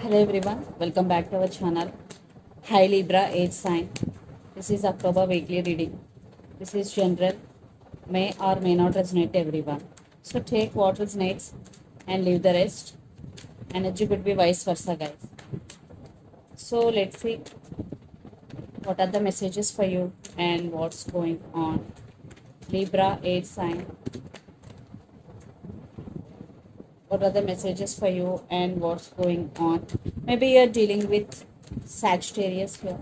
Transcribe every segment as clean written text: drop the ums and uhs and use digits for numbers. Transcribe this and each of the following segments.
Hello everyone, welcome back to our channel. Hi Libra, age sign. This is October weekly reading. This is general, may or may not resonate to everyone. So take what resonates and leave the rest. Energy could be vice versa, guys. So let's see what are the messages for you and what's going on. Libra, age sign. What are the messages for you and what's going on? Maybe you're dealing with Sagittarius here.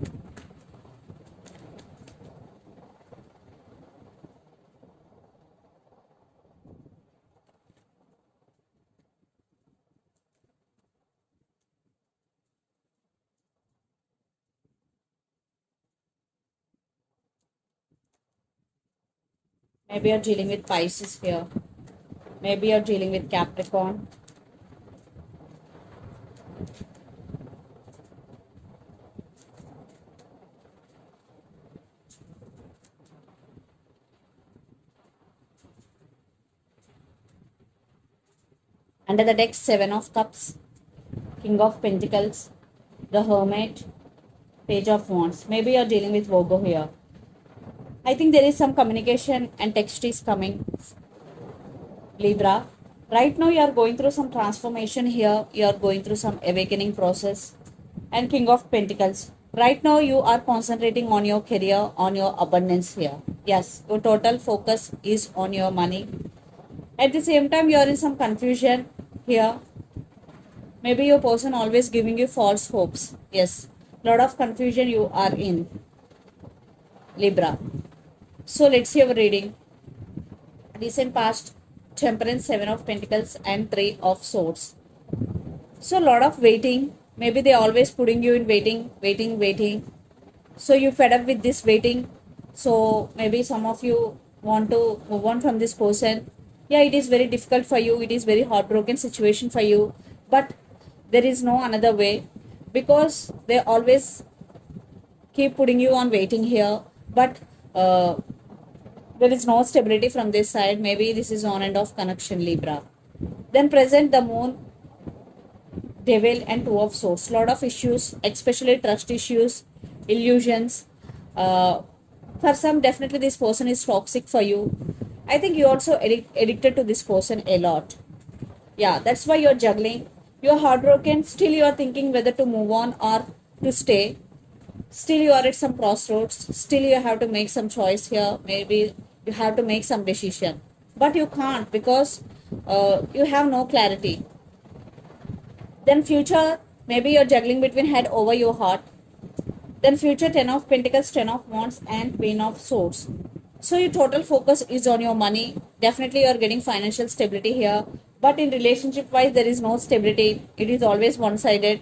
Maybe you're dealing with Pisces here. Maybe you're dealing with Capricorn. Under the deck, Seven of Cups, King of Pentacles, the Hermit, Page of Wands. Maybe you're dealing with Virgo here. I think there is some communication and text is coming. Libra. Right now you are going through some transformation here. You are going through some awakening process. And King of Pentacles. Right now you are concentrating on your career, on your abundance here. Yes, your total focus is on your money. At the same time, you are in some confusion here. Maybe your person always giving you false hopes. Yes, lot of confusion you are in. Libra. So let's see our reading. Recent past, Temperance, Seven of Pentacles and Three of Swords. So lot of waiting. Maybe they always putting you in waiting. So you fed up with this waiting. So maybe some of you want to move on from this person. Yeah, it is very difficult for you. It is very heartbroken situation for you. But there is no another way because they always keep putting you on waiting here. But there is no stability from this side. Maybe this is on and off connection, Libra. Then present the moon, devil and two of swords. Lot of issues, especially trust issues, illusions. For some, definitely this person is toxic for you. I think you also addicted to this person a lot. Yeah, that's why you're juggling. You're heartbroken. Still, you are thinking whether to move on or to stay. Still, you are at some crossroads. Still, you have to make some choice here. Maybe you have to make some decision, but you can't because you have no clarity. Then future, maybe you're juggling between head over your heart. Then future, Ten of Pentacles, Ten of Wands and Queen of Swords. So your total focus is on your money. Definitely you're getting financial stability here. But in relationship wise, there is no stability. It is always one-sided.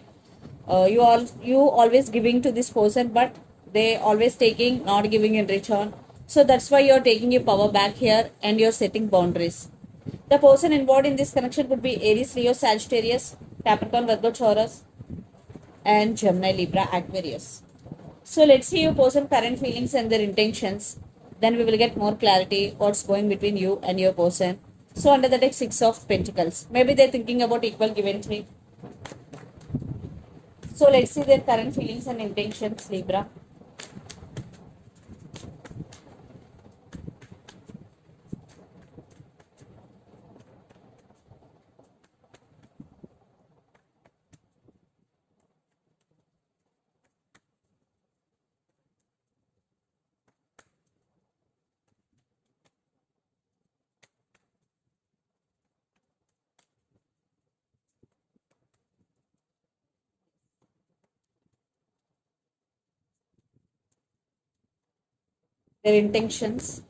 You always giving to this person, but they always taking, not giving in return. So that's why you're taking your power back here and you're setting boundaries. The person involved in this connection could be Aries, Leo, Sagittarius, Capricorn, Virgo, Taurus, and Gemini, Libra, Aquarius. So let's see your person current feelings and their intentions. Then we will get more clarity what's going between you and your person. So under the deck, Six of Pentacles. Maybe they're thinking about equal give and take. So let's see their current feelings and intentions, Libra. Their intentions.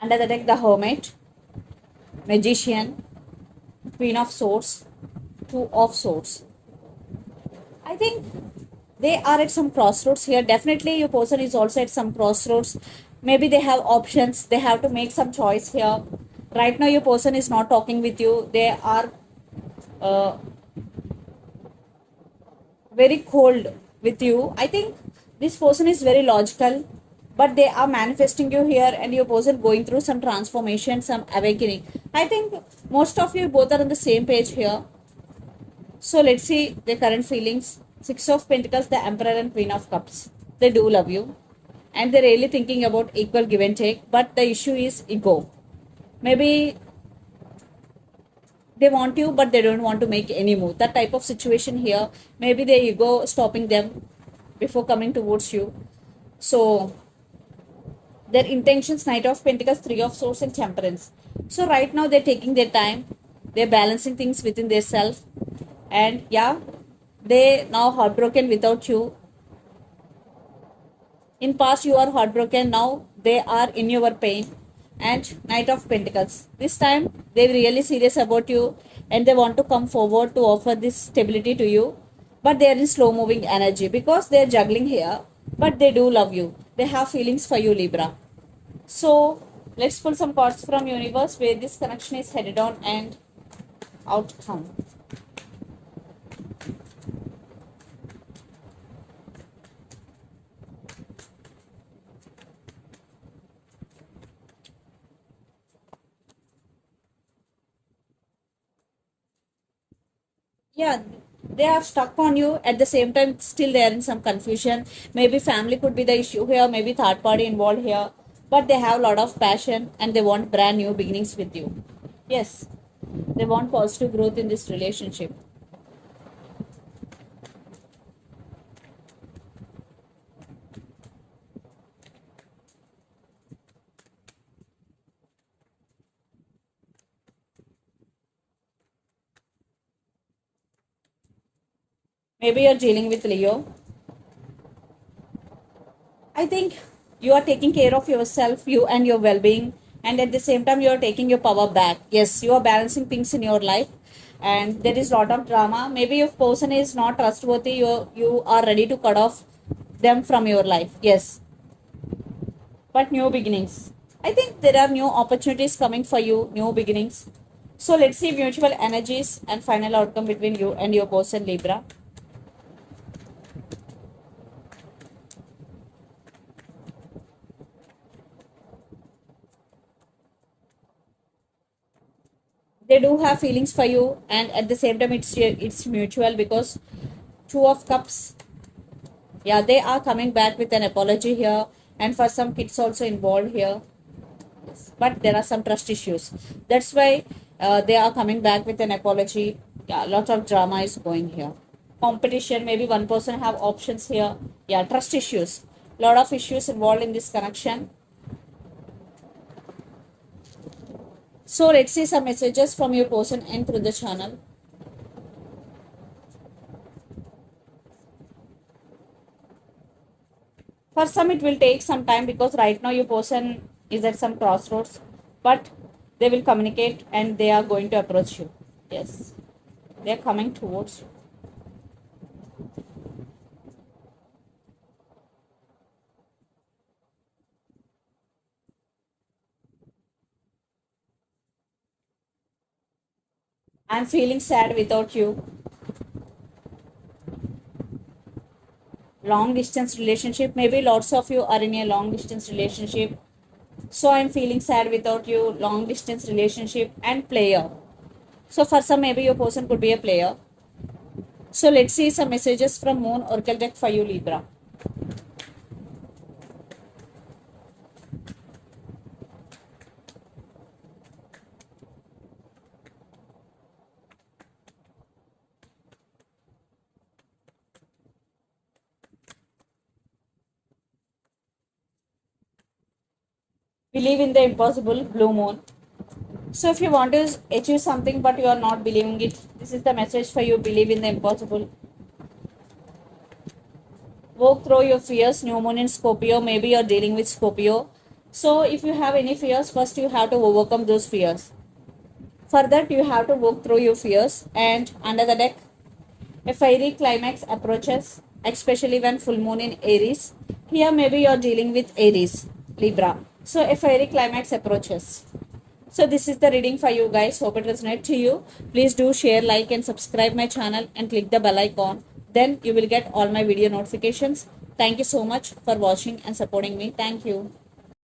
Under the deck, the Hermit, Magician, Queen of Swords, Two of Swords. I think they are at some crossroads here. Definitely your person is also at some crossroads. Maybe they have options. They have to make some choice here. Right now your person is not talking with you. They are uh, very cold with you. I think this person is very logical. but they are manifesting you here, and your person going through some transformation, some awakening. I think most of you both are on the same page here. So let's see the current feelings. Six of Pentacles, the Emperor and Queen of Cups. They do love you, and they're really thinking about equal give and take, but the issue is ego. Maybe they want you, but they don't want to make any move. That type of situation here. Maybe their ego stopping them before coming towards you. So their intentions: Knight of Pentacles, Three of Swords, and Temperance. So right now they're taking their time, they're balancing things within their self, and yeah, they now heartbroken without you. In past you are heartbroken, now they are in your pain. And Knight of Pentacles, this time they're really serious about you, and they want to come forward to offer this stability to you, but they are in slow moving energy because they are juggling here, but they do love you, they have feelings for you, Libra. So let's pull some cards from universe where this connection is headed on and outcome. Yeah, they are stuck on you. At the same time, still they are in some confusion. Maybe family could be the issue here, maybe third party involved here, but they have a lot of passion and they want brand new beginnings with you. Yes, they want positive growth in this relationship. Maybe you're dealing with Leo. I think you are taking care of yourself, you and your well being, and at the same time, you are taking your power back. Yes, you are balancing things in your life, and there is a lot of drama. Maybe if person is not trustworthy, you are ready to cut off them from your life. Yes, but new beginnings. I think there are new opportunities coming for you, new beginnings. So let's see mutual energies and final outcome between you and your person, Libra. They do have feelings for you, and at the same time it's mutual because Two of Cups. Yeah, they are coming back with an apology here, and for some kids also involved here. Yes, but there are some trust issues, that's why they are coming back with an apology. Yeah, a lot of drama is going here. Competition, maybe one person have options here. Yeah, trust issues, lot of issues involved in this connection. So let's see some messages from your person and through the channel. For some it will take some time because right now your person is at some crossroads, but they will communicate and they are going to approach you. Yes, they are coming towards you. I'm feeling sad without you. Long distance relationship, maybe lots of you are in a long distance relationship. So I'm feeling sad without you, long distance relationship, and player. So for some maybe your person could be a player. So let's see some messages from Moon Oracle deck for you, Libra. Believe in the impossible, Blue Moon. So if you want to achieve something but you are not believing it, this is the message for you. Believe in the impossible. Walk through your fears. New Moon in Scorpio. Maybe you're dealing with Scorpio. So if you have any fears, first you have to overcome those fears. For that you have to walk through your fears. And under the deck, a fiery climax approaches, especially when full moon in Aries. Here maybe you're dealing with Aries, Libra. So a fiery climax approaches. So this is the reading for you guys. Hope it resonates to you. Please do share, like and subscribe my channel and click the bell icon. Then you will get all my video notifications. Thank you so much for watching and supporting me. Thank you.